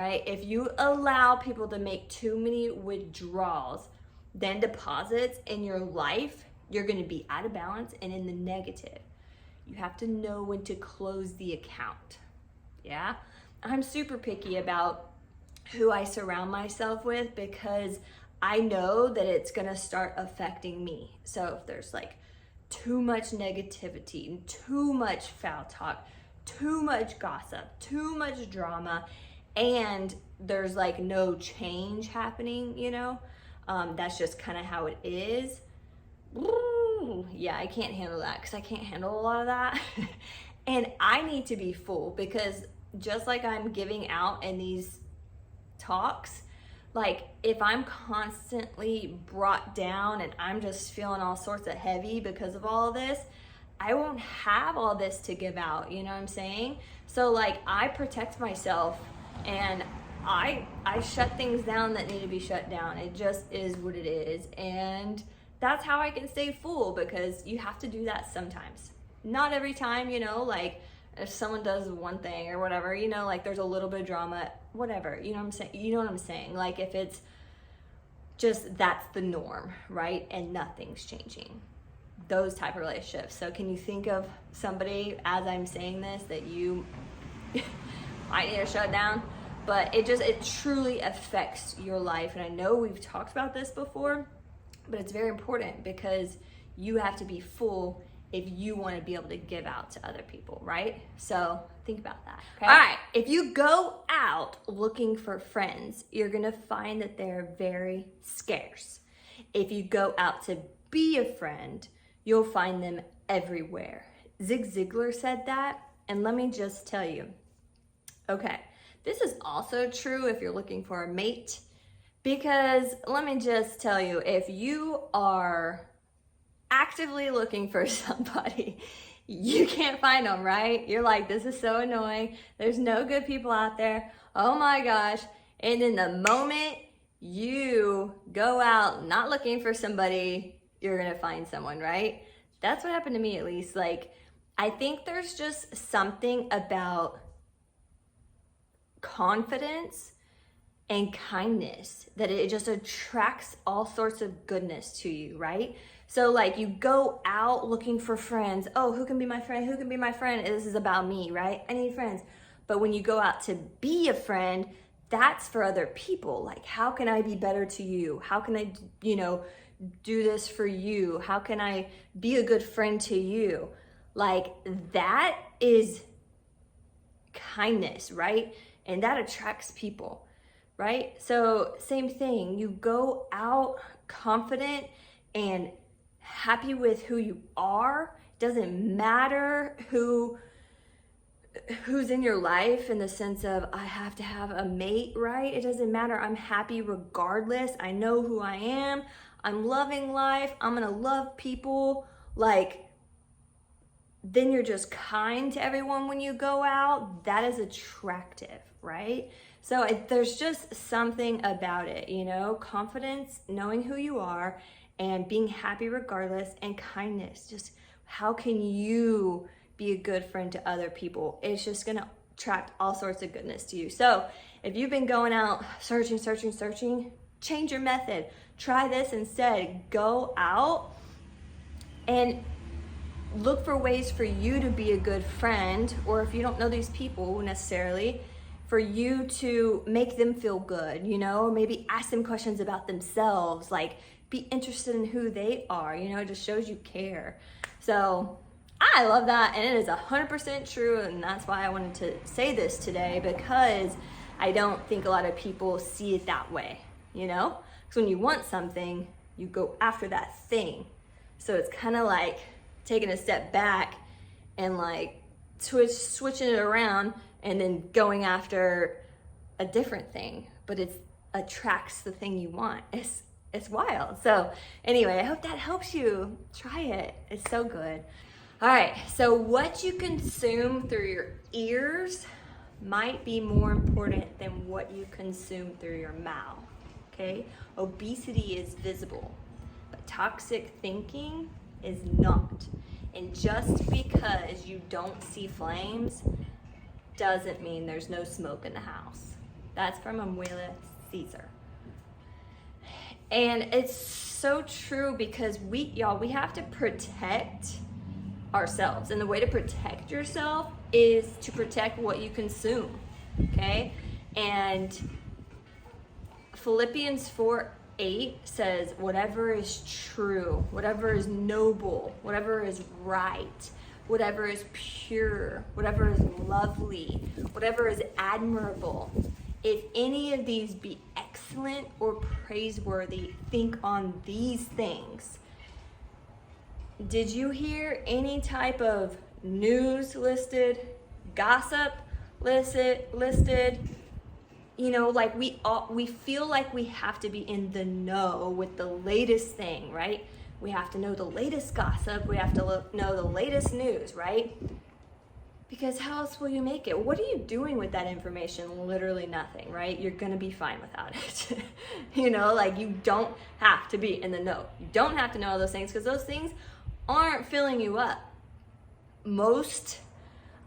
right? If you allow people to make too many withdrawals, then deposits in your life, you're gonna be out of balance and in the negative. You have to know when to close the account, yeah? I'm super picky about who I surround myself with because I know that it's gonna start affecting me. So if there's like too much negativity, too much foul talk, too much gossip, too much drama, and there's like no change happening, that's just kind of how it is. Ooh, yeah, I can't handle that because I can't handle a lot of that. And I need to be full because just like I'm giving out in these talks, like if I'm constantly brought down and I'm just feeling all sorts of heavy because of all of this, I won't have all this to give out, you know what I'm saying? So like I protect myself and I shut things down that need to be shut down. It just is what it is. And that's how I can stay full, because you have to do that sometimes. Not every time, like if someone does one thing or whatever, like there's a little bit of drama, whatever, you know what I'm saying? You know what I'm saying? Like if it's just, that's the norm, right? And nothing's changing. Those type of relationships. So can you think of somebody as I'm saying this that you might need to shut down? But it truly affects your life. And I know we've talked about this before, but it's very important because you have to be full if you want to be able to give out to other people, right? So think about that. Okay? All right, if you go out looking for friends, you're gonna find that they're very scarce. If you go out to be a friend, you'll find them everywhere. Zig Ziglar said that, and let me just tell you, okay, this is also true if you're looking for a mate, because let me just tell you, if you are actively looking for somebody, you can't find them, right? You're like, this is so annoying. There's no good people out there. Oh my gosh. And in the moment you go out not looking for somebody, you're gonna find someone, right? That's what happened to me, at least. Like, I think there's just something about confidence and kindness that it just attracts all sorts of goodness to you, right? So like you go out looking for friends. Oh, who can be my friend? Who can be my friend? This is about me, right? I need friends. But when you go out to be a friend, that's for other people. Like, how can I be better to you? How can I, do this for you? How can I be a good friend to you? Like, that is kindness, right? And that attracts people, right? So same thing, you go out confident and happy with who you are. Doesn't matter who's in your life in the sense of I have to have a mate, right? It doesn't matter. I'm happy regardless. I know who I am. I'm loving life. I'm gonna love people. Like, then you're just kind to everyone when you go out. That is attractive, right? So there's just something about it, confidence, knowing who you are, and being happy regardless, and kindness. Just how can you be a good friend to other people? It's just gonna attract all sorts of goodness to you. So if you've been going out searching, change your method. Try this instead. Go out and look for ways for you to be a good friend, or if you don't know these people necessarily, for you to make them feel good, maybe ask them questions about themselves, like be interested in who they are, it just shows you care. So I love that, and it is 100% true, and that's why I wanted to say this today, because I don't think a lot of people see it that way, because when you want something, you go after that thing. So it's kind of like taking a step back and like switching it around and then going after a different thing, but it attracts the thing you want. It's wild. So anyway, I hope that helps you. Try it. It's so good. All right, so what you consume through your ears might be more important than what you consume through your mouth, okay? Obesity is visible, but toxic thinking is not. And just because you don't see flames doesn't mean there's no smoke in the house, That's from Amuela Caesar. And it's so true because we have to protect ourselves. And the way to protect yourself is to protect what you consume, okay? And Philippians 4:8 says, whatever is true, whatever is noble, whatever is right, whatever is pure, whatever is lovely, whatever is admirable, if any of these be excellent or praiseworthy, think on these things. Did you hear any type of news listed, gossip listed? You know, like we feel like we have to be in the know with the latest thing, right? We have to know the latest gossip. We have to know the latest news, right? Because how else will you make it? What are you doing with that information? Literally nothing, right? You're gonna be fine without it. You know, like you don't have to be in the know. You don't have to know all those things because those things aren't filling you up.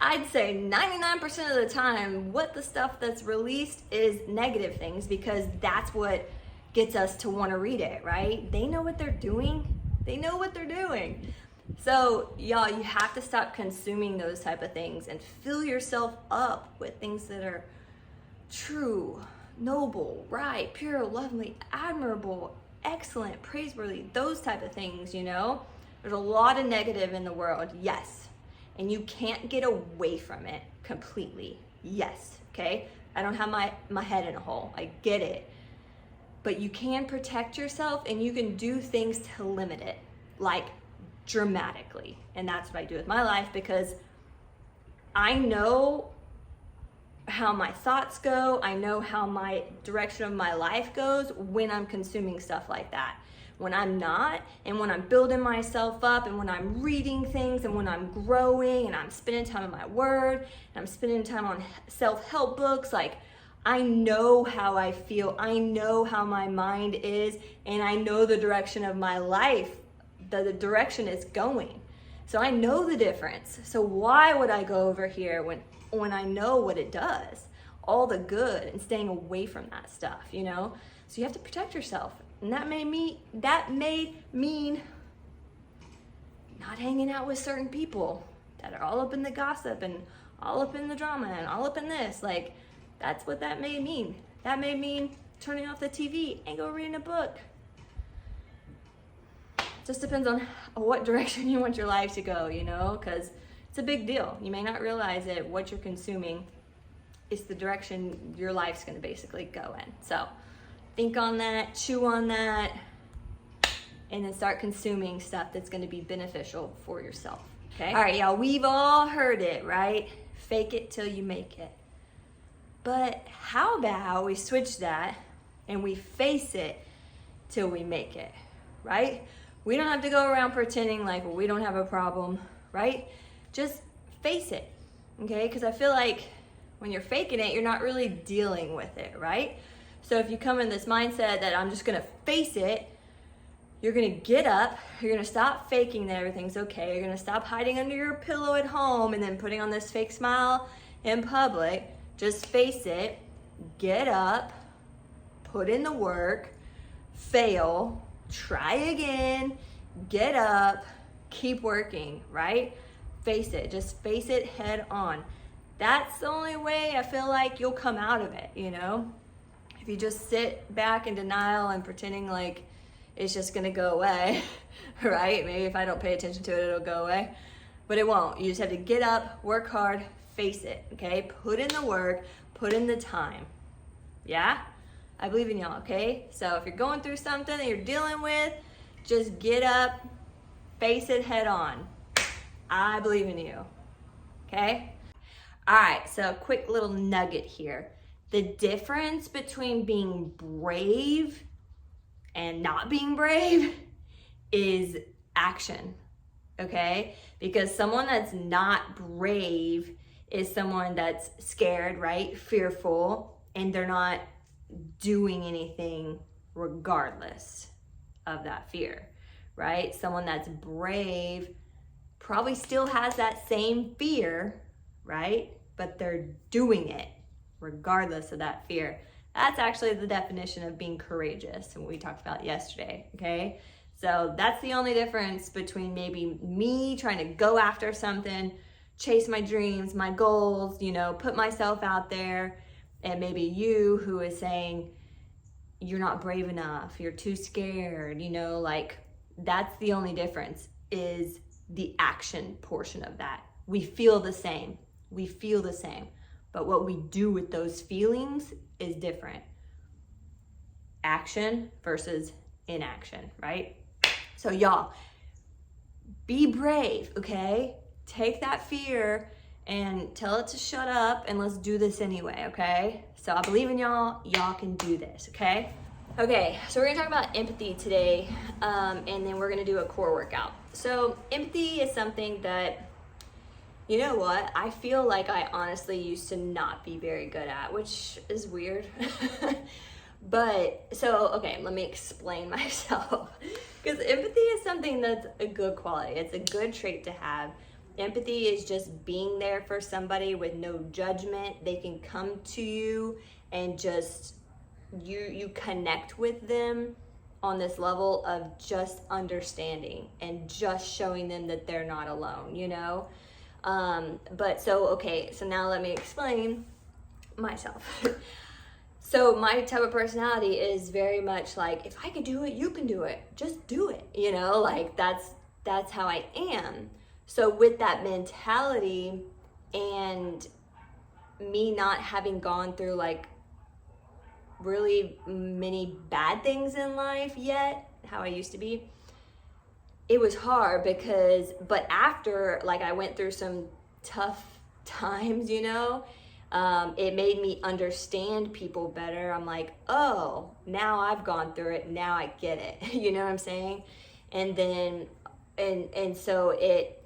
I'd say 99% of the time, what the stuff that's released is negative things because that's what gets us to want to read it, right? They know what they're doing. They know what they're doing. So y'all, you have to stop consuming those type of things and fill yourself up with things that are true, noble, right, pure, lovely, admirable, excellent, praiseworthy, those type of things, you know? There's a lot of negative in the world, yes. And you can't get away from it completely, yes, okay? I don't have my head in a hole, I get it. But you can protect yourself and you can do things to limit it, like dramatically. And that's what I do with my life because I know how my thoughts go. I know how my direction of my life goes when I'm consuming stuff like that. When I'm not, and when I'm building myself up, and when I'm reading things, and when I'm growing, and I'm spending time on my word, and I'm spending time on self-help books, like I know how I feel, I know how my mind is, and I know the direction of my life, the direction it's going. So I know the difference. So why would I go over here when I know what it does? All the good and staying away from that stuff, you know? So you have to protect yourself. And that may mean not hanging out with certain people that are all up in the gossip and all up in the drama and all up in this. Like, that's what that may mean. That may mean turning off the TV and go reading a book. Just depends on what direction you want your life to go, you know, because it's a big deal. You may not realize it, what you're consuming is the direction your life's going to basically go in. So think on that, chew on that, and then start consuming stuff that's going to be beneficial for yourself. Okay? All right, y'all, we've all heard it, right? Fake it till you make it. But how about we switch that and we face it till we make it, right? We don't have to go around pretending like we don't have a problem, right? Just face it, okay? Because I feel like when you're faking it, you're not really dealing with it, right? So if you come in this mindset that I'm just gonna face it, you're gonna get up, you're gonna stop faking that everything's okay, you're gonna stop hiding under your pillow at home and then putting on this fake smile in public. Just face it, get up, put in the work, fail, try again, get up, keep working, right? Face it, just face it head on. That's the only way I feel like you'll come out of it, you know? If you just sit back in denial and pretending like it's just gonna go away, right? Maybe if I don't pay attention to it, it'll go away, but it won't. You just have to get up, work hard, face it, okay? Put in the work, put in the time, yeah? I believe in y'all, okay? So if you're going through something that you're dealing with, just get up, face it head on. I believe in you, okay? All right, so a quick little nugget here. The difference between being brave and not being brave is action, okay? Because someone that's not brave is someone that's scared, right? Fearful, and they're not doing anything regardless of that fear, right? Someone that's brave probably still has that same fear, right? But they're doing it, regardless of that fear. That's actually the definition of being courageous, and we talked about yesterday, okay? So that's the only difference between maybe me trying to go after something, chase my dreams, my goals, put myself out there, and maybe you who is saying, you're not brave enough, you're too scared, like that's the only difference, is the action portion of that. We feel the same, but what we do with those feelings is different. Action versus inaction, right? So y'all, be brave, okay? Take that fear and tell it to shut up, and let's do this anyway, okay? So I believe in y'all. Y'all can do this, okay? Okay, so we're gonna talk about empathy today, and then we're gonna do a core workout. So empathy is something that, you know what, I feel like I honestly used to not be very good at, which is weird. But, okay, let me explain myself. Because empathy is something that's a good quality. It's a good trait to have. Empathy is just being there for somebody with no judgment. They can come to you and just, you connect with them on this level of just understanding and just showing them that they're not alone, So now let me explain myself. So my type of personality is very much like, if I could do it, you can do it. Just do it, like that's how I am. So with that mentality and me not having gone through like really many bad things in life yet, how I used to be, it was hard but after like I went through some tough times, it made me understand people better. I'm like, oh, now I've gone through it, now I get it. You know what I'm saying? And then, and so it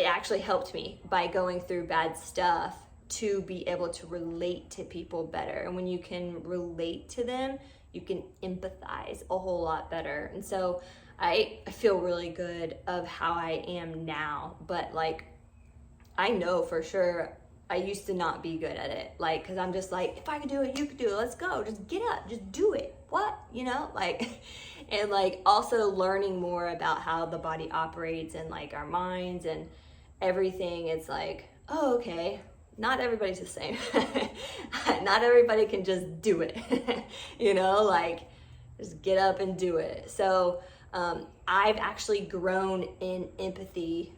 actually helped me by going through bad stuff to be able to relate to people better. And when you can relate to them, you can empathize a whole lot better. And so I feel really good of how I am now, but like, I know for sure I used to not be good at it. Like, cause I'm just like, if I could do it, you could do it. Let's go. Just get up, just do it. What? And like also learning more about how the body operates and like our minds and everything. It's like, oh, okay. Not everybody's the same. Not everybody can just do it, like just get up and do it. So I've actually grown in empathy.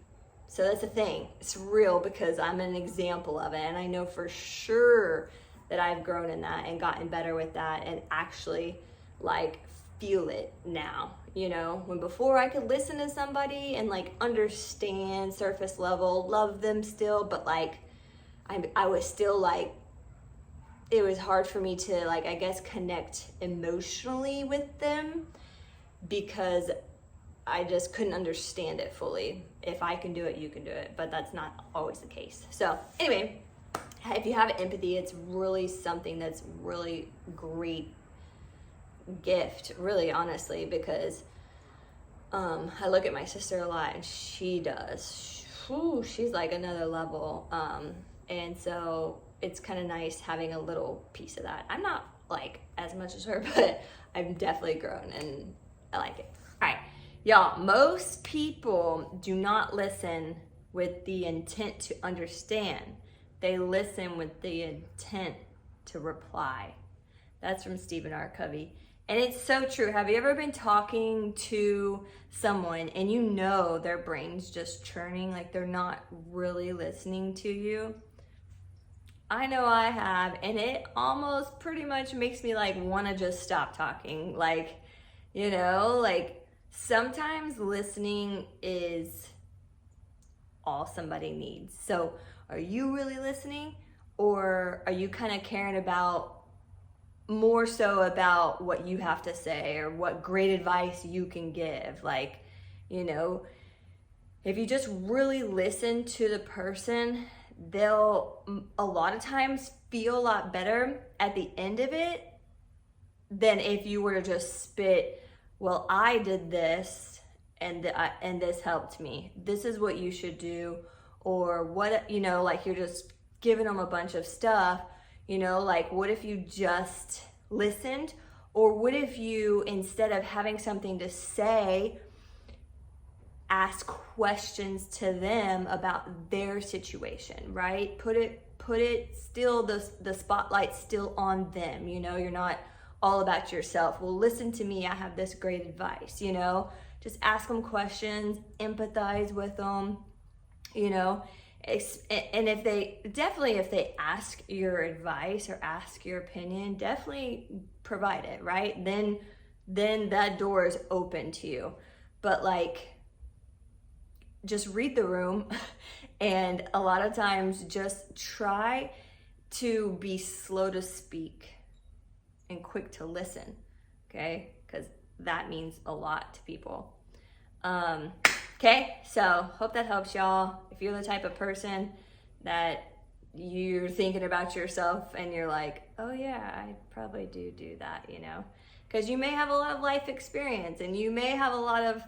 So that's the thing. It's real because I'm an example of it. And I know for sure that I've grown in that and gotten better with that and actually like feel it now. When before I could listen to somebody and like understand surface level, love them still, but like I was still like, it was hard for me to like, I guess, connect emotionally with them because I just couldn't understand it fully. If I can do it, you can do it, but that's not always the case. So anyway, if you have empathy, it's really something that's really great gift, really, honestly, because I look at my sister a lot and she's like another level. And so it's kind of nice having a little piece of that. I'm not like as much as her, but I've definitely grown and I like it. All right, y'all, most people do not listen with the intent to understand. They listen with the intent to reply. That's from Stephen R. Covey. And it's so true. Have you ever been talking to someone and their brain's just churning, like they're not really listening to you? I know I have, and it almost pretty much makes me like want to just stop talking. Like, like sometimes listening is all somebody needs. So are you really listening, or are you kind of caring about more so about what you have to say or what great advice you can give? Like, if you just really listen to the person, they'll a lot of times feel a lot better at the end of it than if you were to just spit, well, I did this and this helped me. This is what you should do. Or what, like you're just giving them a bunch of stuff, you know, like what if you just listened? Or what if you, instead of having something to say, ask questions to them about their situation, right? Put it still, the spotlight still on them, you know, you're not all about yourself. Well, listen to me, I have this great advice, you know, just ask them questions, empathize with them, you know. And if they ask your advice or ask your opinion, definitely provide it, right? Then that door is open to you. But like, just read the room and a lot of times just try to be slow to speak and quick to listen, okay? Because that means a lot to people. Okay, so hope that helps y'all. If you're the type of person that you're thinking about yourself and you're like, oh yeah, I probably do that, you know, because you may have a lot of life experience and you may have a lot of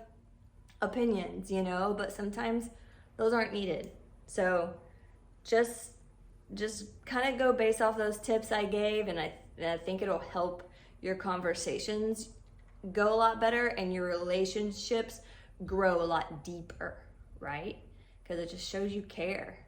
opinions, you know, but sometimes those aren't needed. So just kind of go based off those tips I gave, and I think it'll help your conversations go a lot better and your relationships grow a lot deeper, right? Because it just shows you care.